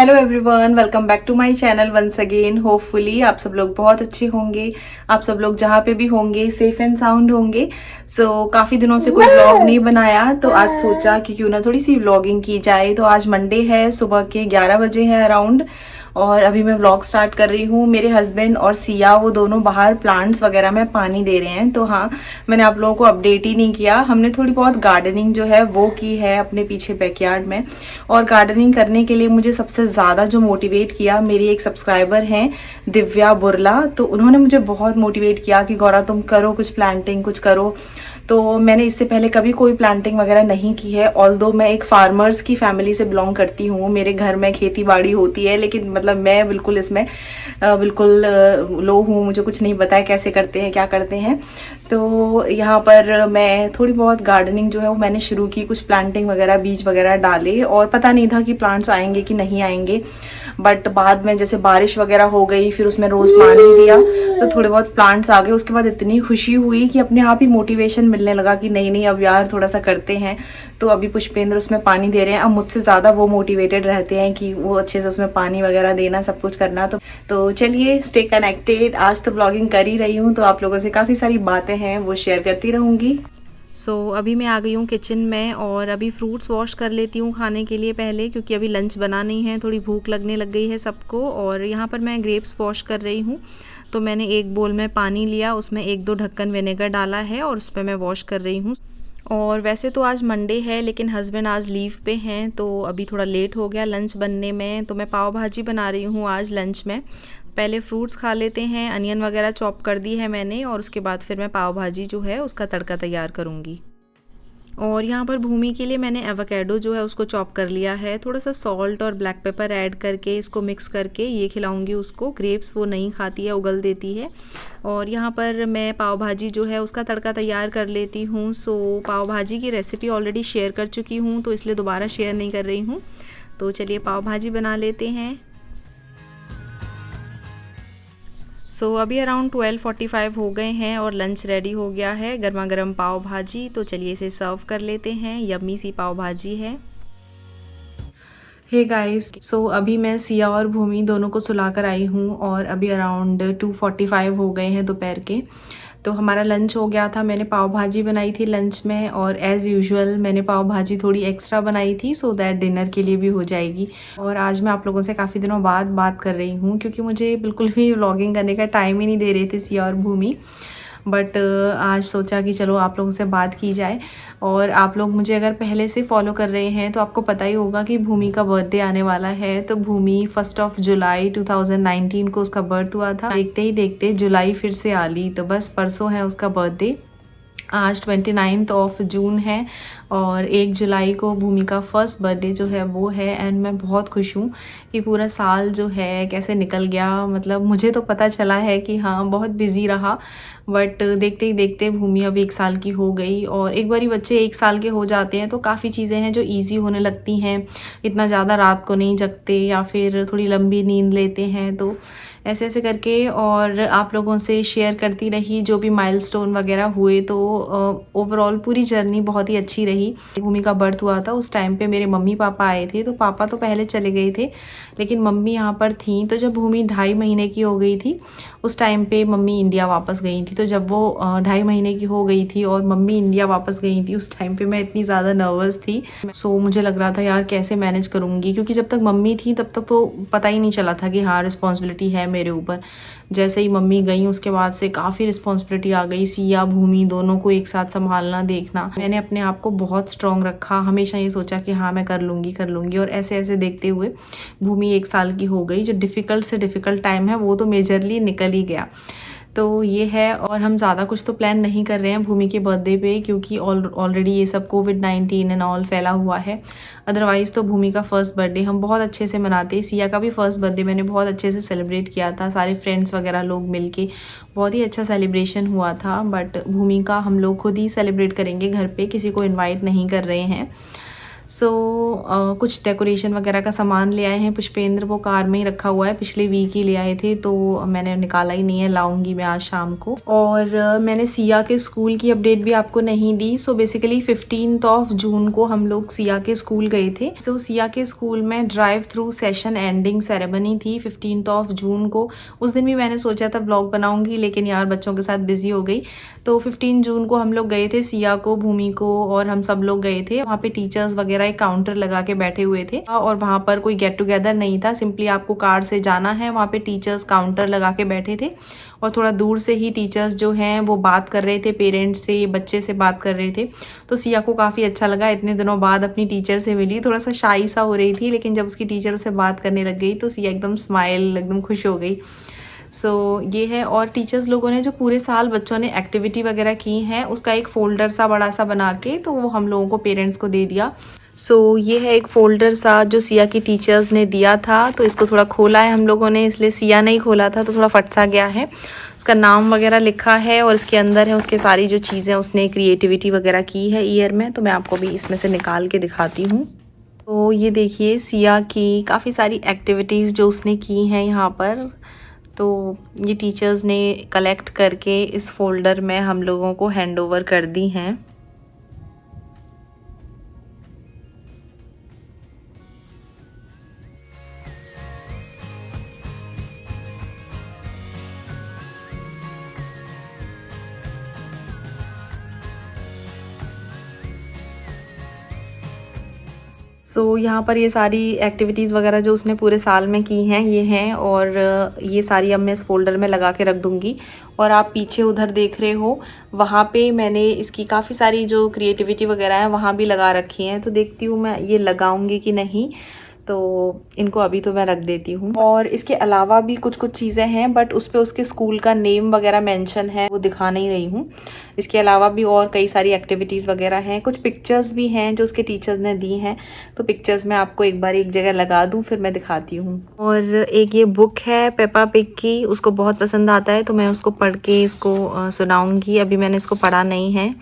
Hello everyone, welcome back to my channel once again. Hopefully आप सब लोग बहुत अच्छे होंगे। आप सब लोग जहाँ पे भी होंगे सेफ एंड साउंड होंगे। काफ़ी दिनों से कोई व्लॉग नहीं बनाया, तो आज सोचा कि क्यों ना थोड़ी सी व्लॉगिंग की जाए। तो आज मंडे है, सुबह के 11 बजे है अराउंड, और अभी मैं व्लॉग स्टार्ट कर रही हूँ। मेरे हस्बैंड और सिया वो दोनों बाहर प्लांट्स वगैरह में पानी दे रहे हैं। तो हाँ, मैंने आप लोगों को अपडेट ही नहीं किया। हमने थोड़ी बहुत गार्डनिंग जो है वो की है अपने पीछे बैकयार्ड में। और गार्डनिंग करने के लिए मुझे सबसे ज़्यादा जो मोटिवेट किया, मेरी एक सब्सक्राइबर हैं दिव्या बुरला, तो उन्होंने मुझे बहुत मोटिवेट किया कि गौरा तुम करो कुछ प्लांटिंग, कुछ करो। तो मैंने इससे पहले कभी कोई प्लांटिंग वगैरह नहीं की है। ऑल्दो मैं एक फार्मर्स की फैमिली से बिलोंग करती हूँ, मेरे घर में खेती बाड़ी होती है, लेकिन मतलब मैं बिल्कुल इसमें बिल्कुल लो हूँ। मुझे कुछ नहीं पता है कैसे करते हैं, क्या करते हैं। तो यहाँ पर मैं थोड़ी बहुत गार्डनिंग जो है वो मैंने शुरू की, कुछ प्लांटिंग वगैरह, बीज वगैरह डाले, और पता नहीं था कि प्लांट्स आएंगे कि नहीं आएंगे। बट बाद में जैसे बारिश वगैरह हो गई, फिर उसमें रोज़ पानी दिया, तो थोड़े बहुत प्लांट्स आ गए। उसके बाद इतनी खुशी हुई कि अपने आप ही मोटिवेशन मिलने लगा कि नहीं नहीं अब यार थोड़ा सा करते हैं। तो अभी पुष्पेंद्र उसमें पानी दे रहे हैं। अब मुझसे ज़्यादा वो मोटिवेटेड रहते हैं कि वो अच्छे से उसमें पानी वगैरह देना, सब कुछ करना। तो चलिए, स्टे कनेक्टेड। आज तो ब्लॉगिंग कर ही रही हूँ, तो आप लोगों से काफ़ी सारी बातें हैं वो शेयर करती रहूँगी। अभी मैं आ गई हूँ किचन में, और अभी फ्रूट्स वॉश कर लेती हूँ खाने के लिए पहले, क्योंकि अभी लंच बनानी है। थोड़ी भूख लगने लग गई है सबको। और यहाँ पर मैं ग्रेप्स वॉश कर रही हूँ। तो मैंने एक बोल में पानी लिया, उसमें 1-2 ढक्कन विनेगर डाला है, और उस पर मैं वॉश कर रही हूँ। और वैसे तो आज मंडे है, लेकिन हस्बैंड आज लीव पे हैं, तो अभी थोड़ा लेट हो गया लंच बनने में। तो मैं पाव भाजी बना रही हूँ आज लंच में। पहले फ्रूट्स खा लेते हैं, अनियन वगैरह चॉप कर दी है मैंने, और उसके बाद फिर मैं पाव भाजी जो है उसका तड़का तैयार करूँगी। और यहाँ पर भूमि के लिए मैंने एवोकेडो जो है उसको चॉप कर लिया है। थोड़ा सा सॉल्ट और ब्लैक पेपर ऐड करके इसको मिक्स करके ये खिलाऊंगी उसको। ग्रेप्स वो नहीं खाती है, उगल देती है। और यहाँ पर मैं पाव भाजी जो है उसका तड़का तैयार कर लेती हूँ। पाव भाजी की रेसिपी ऑलरेडी शेयर कर चुकी हूँ, तो इसलिए दोबारा शेयर नहीं कर रही हूँ। तो चलिए पाव भाजी बना लेते हैं। अभी अराउंड 12:45 हो गए हैं और लंच रेडी हो गया है। गर्मा गर्म पाव भाजी, तो चलिए इसे सर्व कर लेते हैं। यम्मी सी पाव भाजी है। हे गाइस, अभी मैं सिया और भूमि दोनों को सुला कर आई हूँ, और अभी अराउंड 2:45 हो गए हैं दोपहर के। तो हमारा लंच हो गया था। मैंने पाव भाजी बनाई थी लंच में, और एज़ यूजुअल मैंने पाव भाजी थोड़ी एक्स्ट्रा बनाई थी, सो दैट डिनर के लिए भी हो जाएगी। और आज मैं आप लोगों से काफ़ी दिनों बाद बात कर रही हूँ, क्योंकि मुझे बिल्कुल भी व्लॉगिंग करने का टाइम ही नहीं दे रहे थे सिया और भूमि। बट आज सोचा कि चलो आप लोगों से बात की जाए। और आप लोग मुझे अगर पहले से फॉलो कर रहे हैं तो आपको पता ही होगा कि भूमि का बर्थडे आने वाला है। तो भूमि 1 जुलाई 2019 को उसका बर्थ हुआ था। देखते ही देखते जुलाई फिर से आ ली, तो बस परसों है उसका बर्थडे। आज 29 जून है, और 1 जुलाई को भूमि का फर्स्ट बर्थडे जो है वो है। एंड मैं बहुत खुश हूँ कि पूरा साल जो है कैसे निकल गया। मतलब मुझे तो पता चला है कि हाँ बहुत बिजी रहा, बट देखते ही देखते भूमि अब 1 साल की हो गई। और एक बारी बच्चे 1 साल के हो जाते हैं तो काफ़ी चीज़ें हैं जो ईजी होने लगती हैं। इतना ज़्यादा रात को नहीं जगते, या फिर थोड़ी लंबी नींद लेते हैं। तो ऐसे ऐसे करके और आप लोगों से शेयर करती रही जो भी माइलस्टोन वगैरह हुए। तो ओवरऑल पूरी जर्नी बहुत ही अच्छी रही। भूमि का बर्थ हुआ था उस टाइम पे मेरे मम्मी पापा आए थे। तो पापा तो पहले चले गए थे, लेकिन मम्मी यहाँ पर थी। तो जब भूमि 2.5 महीने की हो गई थी उस टाइम पे मम्मी इंडिया वापस गई थी। तो जब वो 2.5 महीने की हो गई थी और मम्मी इंडिया वापस गई थी, उस टाइम पे मैं इतनी ज़्यादा नर्वस थी। मुझे लग रहा था यार कैसे मैनेज करूँगी, क्योंकि जब तक मम्मी थी तब तक तो पता ही नहीं चला था कि हाँ रिस्पॉन्सिबिलिटी है मेरे ऊपर। जैसे ही मम्मी गई उसके बाद से काफ़ी रिस्पॉन्सिबिलिटी आ गई। सिया भूमि दोनों को एक साथ संभालना, देखना। मैंने अपने आप को बहुत स्ट्रॉन्ग रखा, हमेशा ये सोचा कि हाँ मैं कर लूँगी। और ऐसे ऐसे देखते हुए भूमि 1 साल की हो गई। जो डिफ़िकल्ट से डिफ़िकल्ट टाइम है वो तो मेजरली निकल ही गया। तो ये है। और हम ज़्यादा कुछ तो प्लान नहीं कर रहे हैं भूमि के बर्थडे पे, क्योंकि ऑलरेडी ये सब कोविड-19 एंड ऑल फैला हुआ है। अदरवाइज़ तो भूमि का फर्स्ट बर्थडे हम बहुत अच्छे से मनाते हैं। सिया का भी फर्स्ट बर्थडे मैंने बहुत अच्छे से सेलिब्रेट किया था, सारे फ्रेंड्स वगैरह लोग मिलके बहुत ही अच्छा सेलिब्रेशन हुआ था। बट भूमि का हम लोग खुद ही सेलिब्रेट करेंगे घर पे, किसी को इन्वाइट नहीं कर रहे हैं। सो कुछ डेकोरेशन वगैरह का सामान ले आए हैं पुष्पेंद्र, वो कार में ही रखा हुआ है, पिछले वीक ही ले आए थे तो मैंने निकाला ही नहीं है, लाऊंगी मैं आज शाम को। और मैंने सिया के स्कूल की अपडेट भी आपको नहीं दी। सो बेसिकली 15 जून को हम लोग सिया के स्कूल गए थे। सो सिया के स्कूल में drive through session ending ceremony थी 15 जून को। उस दिन भी मैंने सोचा था ब्लॉग बनाऊंगी, लेकिन यार बच्चों के साथ बिजी हो गई। तो 15 जून को हम लोग गए थे, सिया को, भूमि को और हम सब लोग गए थे। वहाँ पे टीचर्स वगैरह एक काउंटर लगा के बैठे हुए थे और वहाँ पर कोई गेट टुगेदर नहीं था, सिंपली आपको कार से जाना है। वहाँ पे टीचर्स काउंटर लगा के बैठे थे और थोड़ा दूर से ही टीचर्स जो हैं वो बात कर रहे थे, पेरेंट्स से, बच्चे से बात कर रहे थे। तो सिया को काफ़ी अच्छा लगा, इतने दिनों बाद अपनी टीचर से मिली। थोड़ा सा शाई सा हो रही थी, लेकिन जब उसकी टीचर से बात करने लग गई तो सिया एकदम स्माइल, एकदम खुश हो गई। सो ये है। और टीचर्स लोगों ने जो पूरे साल बच्चों ने एक्टिविटी वगैरह की हैं उसका एक फ़ोल्डर सा बड़ा सा बना के तो वो हम लोगों को, पेरेंट्स को दे दिया। सो ये है एक फ़ोल्डर सा जो सिया की टीचर्स ने दिया था। तो इसको थोड़ा खोला है हम लोगों ने, इसलिए सिया नहीं खोला था तो थोड़ा फट सा गया है। उसका नाम वगैरह लिखा है और इसके अंदर है उसके सारी जो चीज़ें उसने क्रिएटिविटी वगैरह की है ईयर में। तो मैं आपको भी इसमें से निकाल के दिखाती हूँ। तो ये देखिए सिया की काफ़ी सारी एक्टिविटीज़ जो उसने की हैं यहाँ पर। तो ये टीचर्स ने कलेक्ट करके इस फोल्डर में हम लोगों को हैंड ओवर कर दी हैं। सो यहाँ पर ये सारी एक्टिविटीज़ वगैरह जो उसने पूरे साल में की हैं ये हैं, और ये सारी अब मैं इस फोल्डर में लगा के रख दूँगी। और आप पीछे उधर देख रहे हो, वहाँ पे मैंने इसकी काफ़ी सारी जो क्रिएटिविटी वगैरह है वहाँ भी लगा रखी हैं। तो देखती हूँ मैं ये लगाऊंगी कि नहीं, तो इनको अभी तो मैं रख देती हूँ। और इसके अलावा भी कुछ कुछ चीज़ें हैं, बट उस पर उसके स्कूल का नेम वगैरह मेंशन है, वो दिखा नहीं रही हूँ। इसके अलावा भी और कई सारी एक्टिविटीज़ वगैरह हैं, कुछ पिक्चर्स भी हैं जो उसके टीचर्स ने दी हैं। तो पिक्चर्स मैं आपको एक बार एक जगह लगा दूँ, फिर मैं दिखाती हूँ। और एक ये बुक है पेपा पिग की, उसको बहुत पसंद आता है तो मैं उसको पढ़ के इसको सुनाऊँगी। अभी मैंने इसको पढ़ा नहीं है,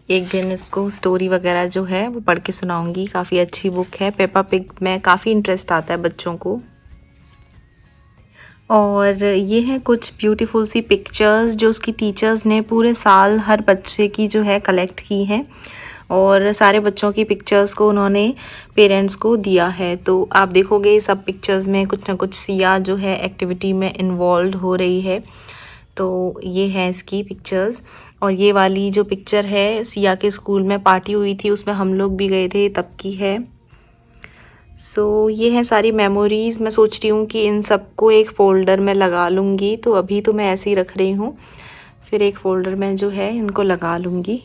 एक दिन इसको स्टोरी वगैरह जो है वो पढ़ के सुनाऊंगी। काफ़ी अच्छी बुक है, पेपा पिग में काफ़ी इंटरेस्ट आता है बच्चों को। और ये है कुछ ब्यूटीफुल सी पिक्चर्स जो उसकी टीचर्स ने पूरे साल हर बच्चे की जो है कलेक्ट की हैं, और सारे बच्चों की पिक्चर्स को उन्होंने पेरेंट्स को दिया है। तो आप देखोगे सब पिक्चर्स में कुछ ना कुछ सिया जो है एक्टिविटी में इन्वॉल्व हो रही है। तो ये है इसकी पिक्चर्स। और ये वाली जो पिक्चर है सिया के स्कूल में पार्टी हुई थी, उसमें हम लोग भी गए थे, तब की है। सो ये है सारी मेमोरीज़। मैं सोच रही हूँ कि इन सबको एक फ़ोल्डर में लगा लूँगी। तो अभी तो मैं ऐसे ही रख रही हूँ, फिर एक फ़ोल्डर में जो है इनको लगा लूँगी।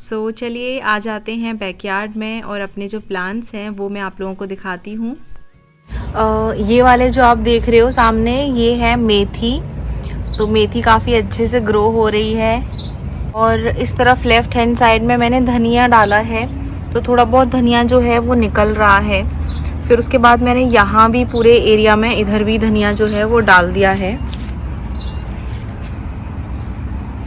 सो चलिए आ जाते हैं बैकयार्ड में, और अपने जो प्लांट्स हैं वो मैं आप लोगों को दिखाती हूँ। ये वाले जो आप देख रहे हो सामने, ये है मेथी। तो मेथी काफ़ी अच्छे से ग्रो हो रही है। और इस तरफ लेफ़्ट हैंड साइड में मैंने धनिया डाला है, तो थोड़ा बहुत धनिया जो है वो निकल रहा है। फिर उसके बाद मैंने यहाँ भी पूरे एरिया में इधर भी धनिया जो है वो डाल दिया है।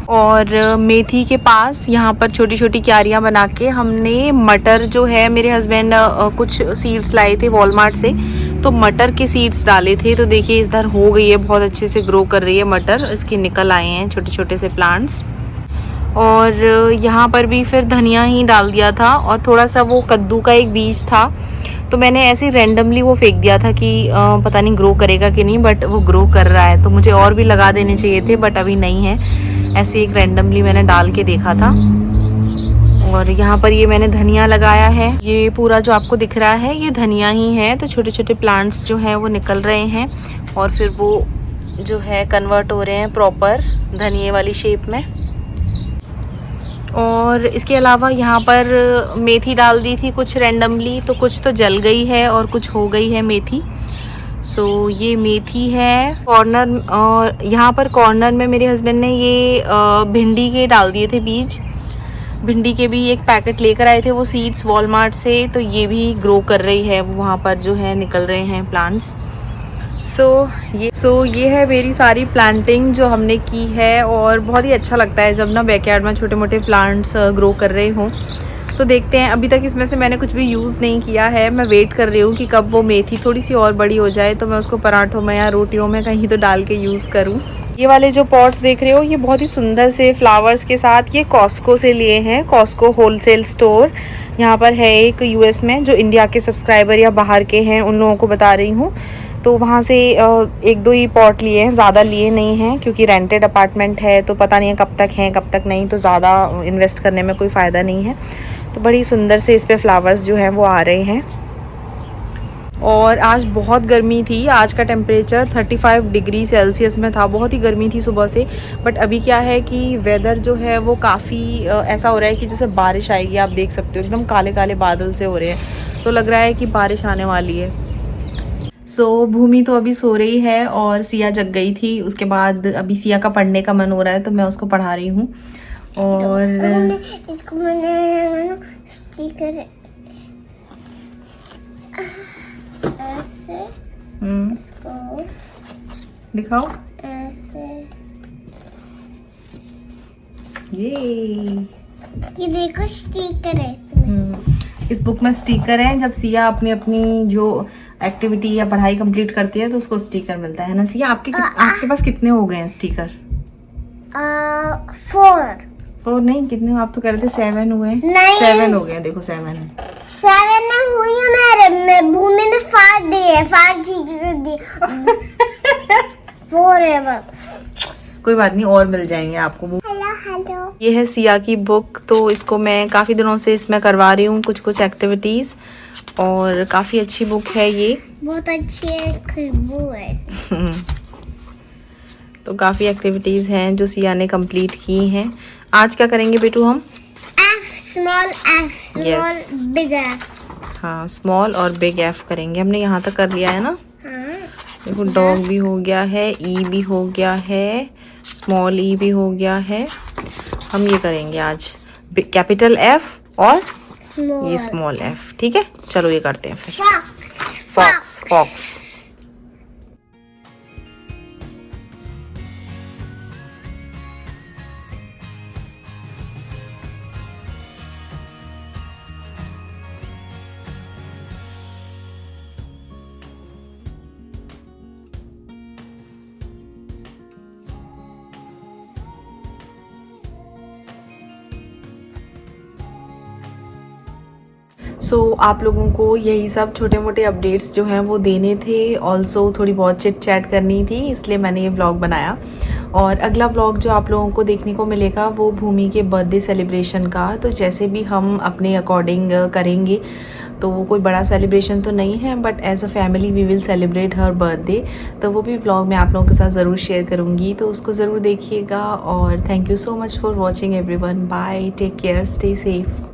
और मेथी के पास यहाँ पर छोटी छोटी क्यारियाँ बना के हमने मटर जो है, मेरे हस्बैंड कुछ सीड्स लाए थे वॉलमार्ट से, तो मटर के सीड्स डाले थे। तो देखिए इधर हो गई है, बहुत अच्छे से ग्रो कर रही है मटर, इसके निकल आए हैं छोटे छोटे से प्लांट्स। और यहाँ पर भी फिर धनिया ही डाल दिया था, और थोड़ा सा वो कद्दू का एक बीज था, तो मैंने ऐसे रैंडमली वो फेंक दिया था कि पता नहीं ग्रो करेगा कि नहीं, बट वो ग्रो कर रहा है। तो मुझे और भी लगा देने चाहिए थे, बट अभी नहीं है, ऐसे एक रैंडमली मैंने डाल के देखा था। और यहाँ पर ये मैंने धनिया लगाया है, ये पूरा जो आपको दिख रहा है ये धनिया ही है। तो छोटे छोटे प्लांट्स जो हैं वो निकल रहे हैं, और फिर वो जो है कन्वर्ट हो रहे हैं प्रॉपर धनिए वाली शेप में। और इसके अलावा यहाँ पर मेथी डाल दी थी कुछ रैंडमली, तो कुछ तो जल गई है और कुछ हो गई है मेथी। सो ये मेथी है कॉर्नर। और यहाँ पर कॉर्नर में मेरे हस्बैंड ने ये भिंडी के डाल दिए थे बीज। भिंडी के भी एक पैकेट लेकर आए थे वो सीड्स वॉलमार्ट से, तो ये भी ग्रो कर रही है, वो वहाँ पर जो है निकल रहे हैं प्लांट्स। सो ये है मेरी सारी प्लांटिंग जो हमने की है, और बहुत ही अच्छा लगता है जब ना बैकयार्ड में छोटे मोटे प्लांट्स ग्रो कर रहे हों। तो देखते हैं, अभी तक इसमें से मैंने कुछ भी यूज़ नहीं किया है। मैं वेट कर रही हूँ कि कब वो मेथी थोड़ी सी और बड़ी हो जाए तो मैं उसको पराठों में या रोटियों में कहीं तो डाल के यूज़ करूँ। ये वाले जो पॉट्स देख रहे हो ये बहुत ही सुंदर से फ्लावर्स के साथ ये कॉस्को से लिए हैं। कॉस्को होलसेल स्टोर यहाँ पर है एक यूएस में, जो इंडिया के सब्सक्राइबर या बाहर के हैं उन लोगों को बता रही हूँ। तो वहाँ से एक दो ही पॉट लिए हैं, ज़्यादा लिए नहीं हैं, क्योंकि रेंटेड अपार्टमेंट है तो पता नहीं है कब तक हैं कब तक नहीं, तो ज़्यादा इन्वेस्ट करने में कोई फ़ायदा नहीं है। तो बड़ी सुंदर से इस पे फ्लावर्स जो हैं वो आ रहे हैं। और आज बहुत गर्मी थी, आज का टेम्परेचर 35 डिग्री सेल्सियस में था, बहुत ही गर्मी थी सुबह से। बट अभी क्या है कि वेदर जो है वो काफ़ी ऐसा हो रहा है कि जैसे बारिश आएगी। आप देख सकते हो एकदम काले काले बादल से हो रहे हैं, तो लग रहा है कि बारिश आने वाली है। सो भूमि तो अभी सो रही है और सिया जग गई थी। उसके बाद अभी सिया का पढ़ने का मन हो रहा है तो मैं उसको पढ़ा रही हूँ। और इसको मैंने स्टिकर ऐसे इसको दिखाओ ऐसे, ये देखो स्टिकर है इसमें। इस बुक में स्टिकर है। जब सिया अपनी अपनी जो एक्टिविटी या पढ़ाई कंप्लीट करती है तो उसको स्टिकर मिलता है ना। सिया आपके पास कितने हो गए हैं स्टिकर? 4 नहीं, कितने? आप तो कह रहे थे 7 हुए। 7 हो गए, देखो 7 हुई है मेरे में। भूमि ने 5 दिए, 5 दी 4 है बस। कोई बात नहीं, और मिल जाएंगे आपको। हेलो ये है सिया की बुक, तो इसको मैं काफ़ी दिनों से इसमें करवा रही हूँ कुछ एक्टिविटीज़, और काफ़ी अच्छी बुक है ये। बहुत अच्छी है, खुशबू है इसमें। तो काफ़ी एक्टिविटीज़ हैं जो सिया ने कंप्लीट की हैं। आज क्या करेंगे बेटू हम? Small Yes. Big F. हाँ, स्मॉल और बिग एफ करेंगे। हमने यहाँ तक कर लिया है ना। देखो, डॉग भी हो गया है, ई भी हो गया है, स्मॉल ई भी हो गया है। हम ये करेंगे आज कैपिटल एफ और ये स्मॉल एफ। ठीक है, चलो ये करते हैं फिर। फॉक्स। आप लोगों को यही सब छोटे मोटे अपडेट्स जो हैं वो देने थे। ऑल्सो थोड़ी बहुत चिट चैट करनी थी, इसलिए मैंने ये व्लॉग बनाया। और अगला व्लॉग जो आप लोगों को देखने को मिलेगा वो भूमि के बर्थडे सेलिब्रेशन का। तो जैसे भी हम अपने अकॉर्डिंग करेंगे, तो वो कोई बड़ा सेलिब्रेशन तो नहीं है, but as a family we will celebrate हर बर्थडे। तो वो भी व्लॉग मैं आप लोगों के साथ ज़रूर शेयर करूँगी, तो उसको ज़रूर देखिएगा। और thank you so much for watching everyone. Bye, take care, stay safe.